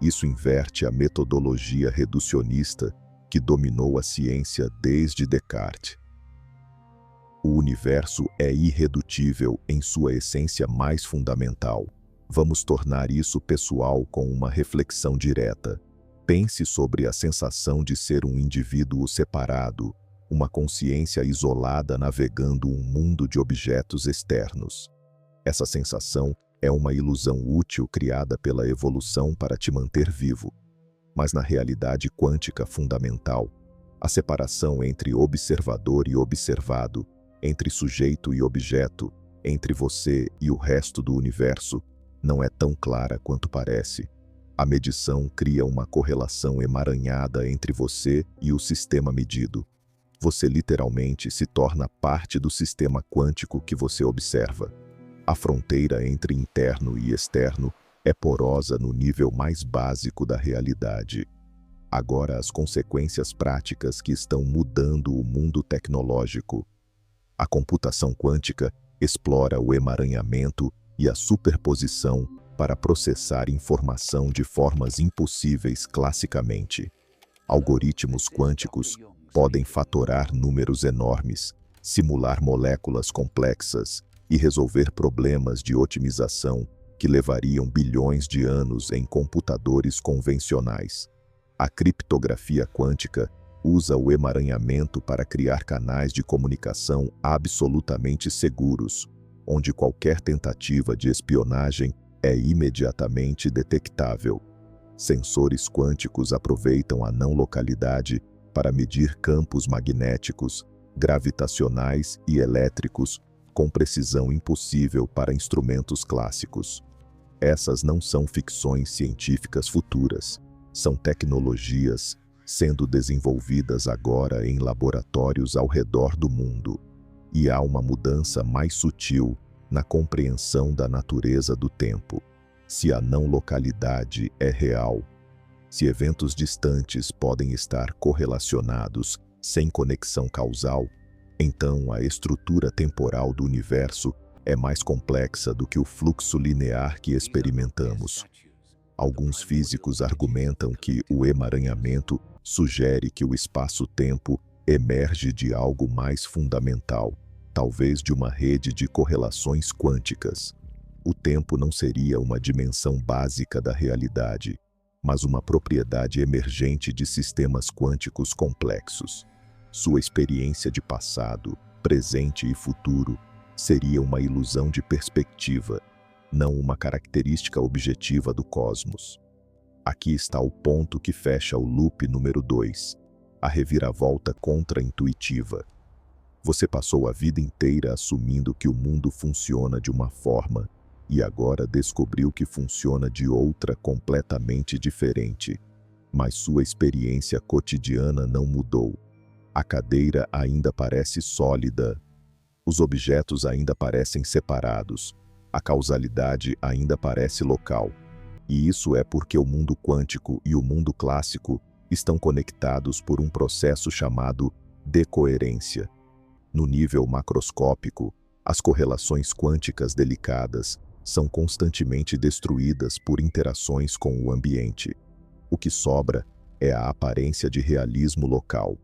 Isso inverte a metodologia reducionista que dominou a ciência desde Descartes. O universo é irredutível em sua essência mais fundamental. Vamos tornar isso pessoal com uma reflexão direta. Pense sobre a sensação de ser um indivíduo separado, uma consciência isolada navegando um mundo de objetos externos. Essa sensação é uma ilusão útil criada pela evolução para te manter vivo. Mas na realidade quântica fundamental, a separação entre observador e observado, entre sujeito e objeto, entre você e o resto do universo, não é tão clara quanto parece. A medição cria uma correlação emaranhada entre você e o sistema medido. Você literalmente se torna parte do sistema quântico que você observa. A fronteira entre interno e externo é porosa no nível mais básico da realidade. Agora, as consequências práticas que estão mudando o mundo tecnológico. A computação quântica explora o emaranhamento e a superposição para processar informação de formas impossíveis classicamente. Algoritmos quânticos podem fatorar números enormes, simular moléculas complexas e resolver problemas de otimização que levariam bilhões de anos em computadores convencionais. A criptografia quântica usa o emaranhamento para criar canais de comunicação absolutamente seguros, onde qualquer tentativa de espionagem é imediatamente detectável. Sensores quânticos aproveitam a não localidade para medir campos magnéticos, gravitacionais e elétricos com precisão impossível para instrumentos clássicos. Essas não são ficções científicas futuras, são tecnologias sendo desenvolvidas agora em laboratórios ao redor do mundo. E há uma mudança mais sutil na compreensão da natureza do tempo. Se a não localidade é real, se eventos distantes podem estar correlacionados sem conexão causal, então a estrutura temporal do universo é mais complexa do que o fluxo linear que experimentamos. Alguns físicos argumentam que o emaranhamento sugere que o espaço-tempo emerge de algo mais fundamental, talvez de uma rede de correlações quânticas. O tempo não seria uma dimensão básica da realidade, mas uma propriedade emergente de sistemas quânticos complexos. Sua experiência de passado, presente e futuro seria uma ilusão de perspectiva, não uma característica objetiva do cosmos. Aqui está o ponto que fecha o loop número 2, a reviravolta contra-intuitiva. Você passou a vida inteira assumindo que o mundo funciona de uma forma e agora descobriu que funciona de outra completamente diferente. Mas sua experiência cotidiana não mudou. A cadeira ainda parece sólida. Os objetos ainda parecem separados. A causalidade ainda parece local. E isso é porque o mundo quântico e o mundo clássico estão conectados por um processo chamado decoerência. No nível macroscópico, as correlações quânticas delicadas são constantemente destruídas por interações com o ambiente. O que sobra é a aparência de realismo local,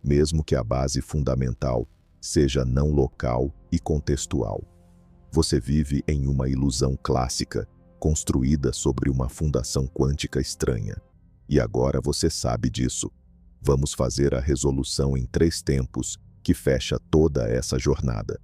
mesmo que a base fundamental seja não local e contextual. Você vive em uma ilusão clássica, construída sobre uma fundação quântica estranha. E agora você sabe disso. Vamos fazer a resolução em 3 tempos que fecha toda essa jornada.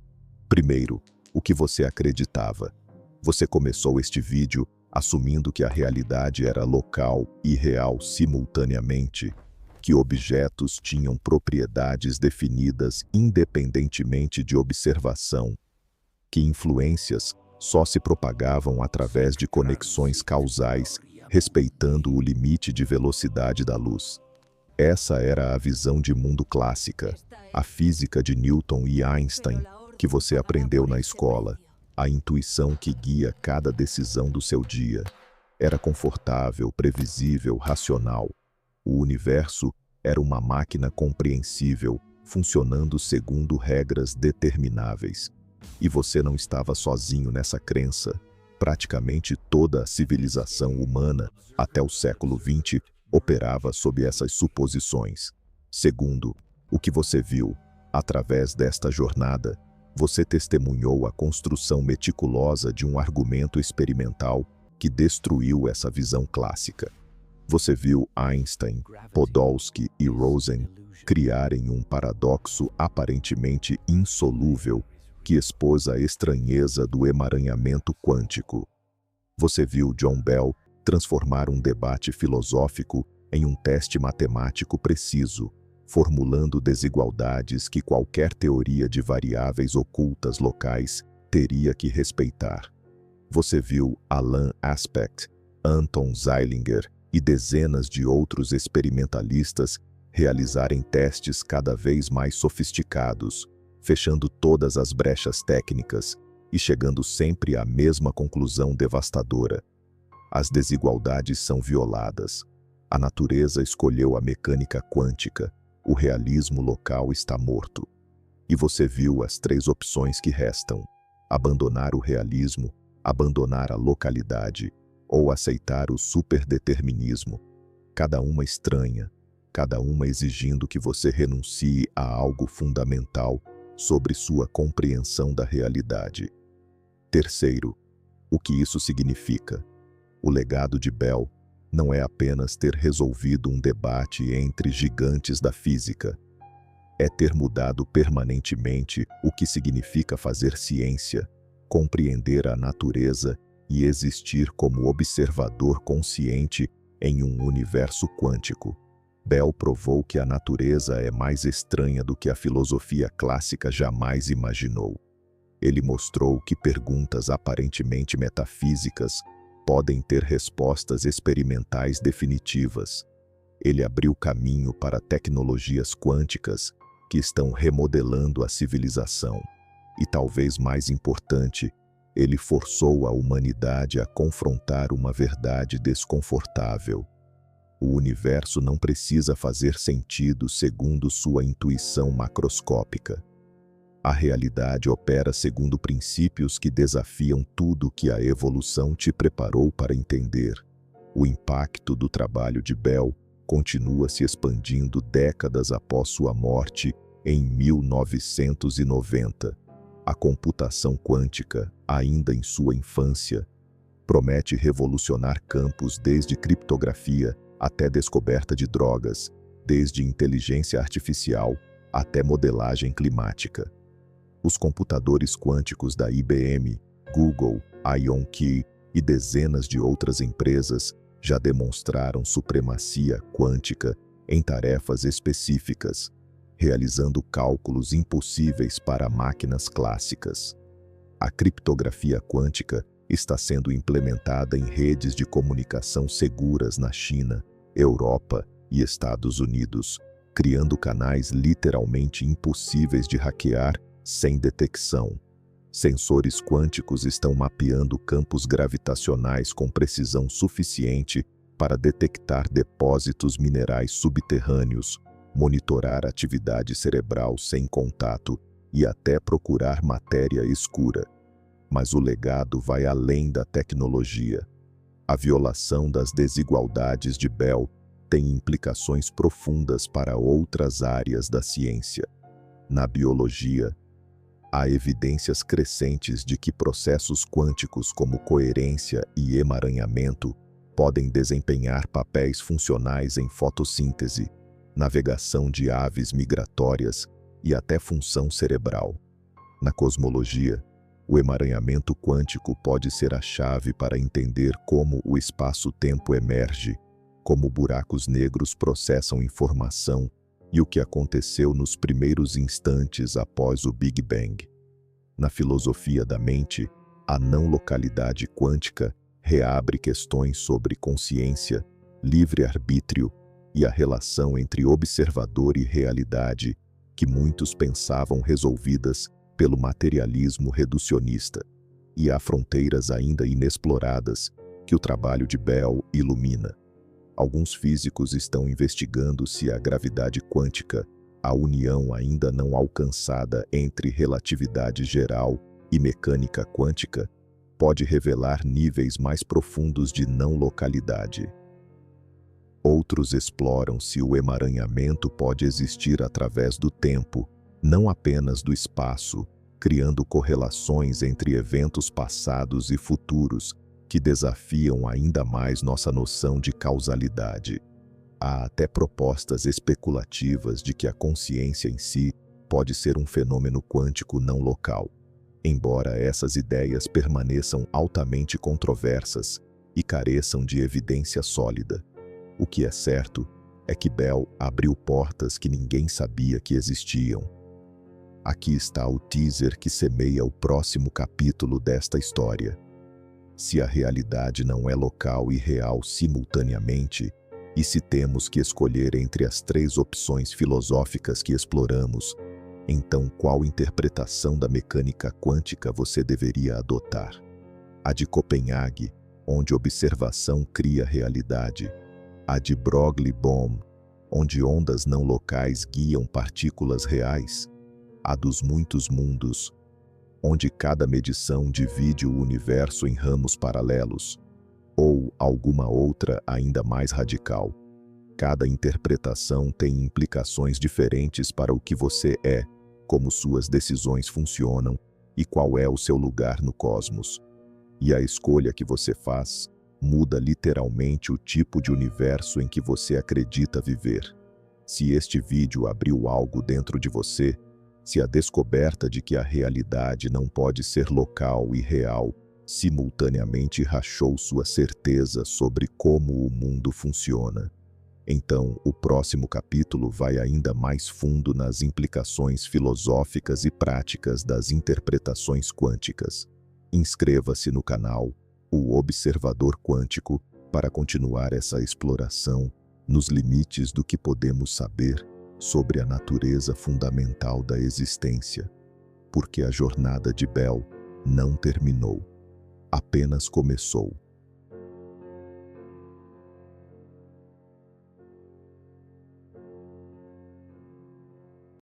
Primeiro, o que você acreditava. Você começou este vídeo assumindo que a realidade era local e real simultaneamente, que objetos tinham propriedades definidas independentemente de observação, que influências só se propagavam através de conexões causais, respeitando o limite de velocidade da luz. Essa era a visão de mundo clássica, a física de Newton e Einstein, que você aprendeu na escola, a intuição que guia cada decisão do seu dia. Era confortável, previsível, racional. O universo era uma máquina compreensível, funcionando segundo regras determináveis. E você não estava sozinho nessa crença. Praticamente toda a civilização humana, até o século XX, operava sob essas suposições. Segundo, o que você viu, através desta jornada, você testemunhou a construção meticulosa de um argumento experimental que destruiu essa visão clássica. Você viu Einstein, Podolsky e Rosen criarem um paradoxo aparentemente insolúvel que expôs a estranheza do emaranhamento quântico. Você viu John Bell transformar um debate filosófico em um teste matemático preciso, formulando desigualdades que qualquer teoria de variáveis ocultas locais teria que respeitar. Você viu Alan Aspect, Anton Zeilinger e dezenas de outros experimentalistas realizarem testes cada vez mais sofisticados, fechando todas as brechas técnicas e chegando sempre à mesma conclusão devastadora. As desigualdades são violadas. A natureza escolheu a mecânica quântica. O realismo local está morto. E você viu as três opções que restam: abandonar o realismo, abandonar a localidade ou aceitar o superdeterminismo. Cada uma estranha, cada uma exigindo que você renuncie a algo fundamental sobre sua compreensão da realidade. Terceiro, o que isso significa? O legado de Bell não é apenas ter resolvido um debate entre gigantes da física. É ter mudado permanentemente o que significa fazer ciência, compreender a natureza e existir como observador consciente em um universo quântico. Bell provou que a natureza é mais estranha do que a filosofia clássica jamais imaginou. Ele mostrou que perguntas aparentemente metafísicas podem ter respostas experimentais definitivas. Ele abriu caminho para tecnologias quânticas que estão remodelando a civilização. E talvez mais importante, ele forçou a humanidade a confrontar uma verdade desconfortável. O universo não precisa fazer sentido segundo sua intuição macroscópica. A realidade opera segundo princípios que desafiam tudo que a evolução te preparou para entender. O impacto do trabalho de Bell continua se expandindo décadas após sua morte em 1990. A computação quântica, ainda em sua infância, promete revolucionar campos desde criptografia até descoberta de drogas, desde inteligência artificial até modelagem climática. Os computadores quânticos da IBM, Google, IonQ e dezenas de outras empresas já demonstraram supremacia quântica em tarefas específicas, realizando cálculos impossíveis para máquinas clássicas. A criptografia quântica está sendo implementada em redes de comunicação seguras na China, Europa e Estados Unidos, criando canais literalmente impossíveis de hackear sem detecção. Sensores quânticos estão mapeando campos gravitacionais com precisão suficiente para detectar depósitos minerais subterrâneos, monitorar atividade cerebral sem contato e até procurar matéria escura. Mas o legado vai além da tecnologia. A violação das desigualdades de Bell tem implicações profundas para outras áreas da ciência. Na biologia, há evidências crescentes de que processos quânticos como coerência e emaranhamento podem desempenhar papéis funcionais em fotossíntese, navegação de aves migratórias e até função cerebral. Na cosmologia, O emaranhamento quântico pode ser a chave para entender como o espaço-tempo emerge, como buracos negros processam informação e o que aconteceu nos primeiros instantes após o Big Bang. Na filosofia da mente, a não-localidade quântica reabre questões sobre consciência, livre-arbítrio e a relação entre observador e realidade que muitos pensavam resolvidas pelo materialismo reducionista. E há fronteiras ainda inexploradas que o trabalho de Bell ilumina. Alguns físicos estão investigando se a gravidade quântica, a união ainda não alcançada entre relatividade geral e mecânica quântica, pode revelar níveis mais profundos de não-localidade. Outros exploram se o emaranhamento pode existir através do tempo, não apenas do espaço, criando correlações entre eventos passados e futuros que desafiam ainda mais nossa noção de causalidade. Há até propostas especulativas de que a consciência em si pode ser um fenômeno quântico não local. Embora essas ideias permaneçam altamente controversas e careçam de evidência sólida, o que é certo é que Bell abriu portas que ninguém sabia que existiam. Aqui está o teaser que semeia o próximo capítulo desta história. Se a realidade não é local e real simultaneamente, e se temos que escolher entre as três opções filosóficas que exploramos, então qual interpretação da mecânica quântica você deveria adotar? A de Copenhague, onde observação cria realidade. A de Broglie-Bohm, onde ondas não locais guiam partículas reais. A dos muitos mundos, onde cada medição divide o universo em ramos paralelos. Ou alguma outra ainda mais radical. Cada interpretação tem implicações diferentes para o que você é, como suas decisões funcionam e qual é o seu lugar no cosmos. E a escolha que você faz muda literalmente o tipo de universo em que você acredita viver. Se este vídeo abriu algo dentro de você, se a descoberta de que a realidade não pode ser local e real simultaneamente rachou sua certeza sobre como o mundo funciona, então o próximo capítulo vai ainda mais fundo nas implicações filosóficas e práticas das interpretações quânticas. Inscreva-se no canal, o Observador Quântico, para continuar essa exploração nos limites do que podemos saber sobre a natureza fundamental da existência, porque a jornada de Bell não terminou, apenas começou.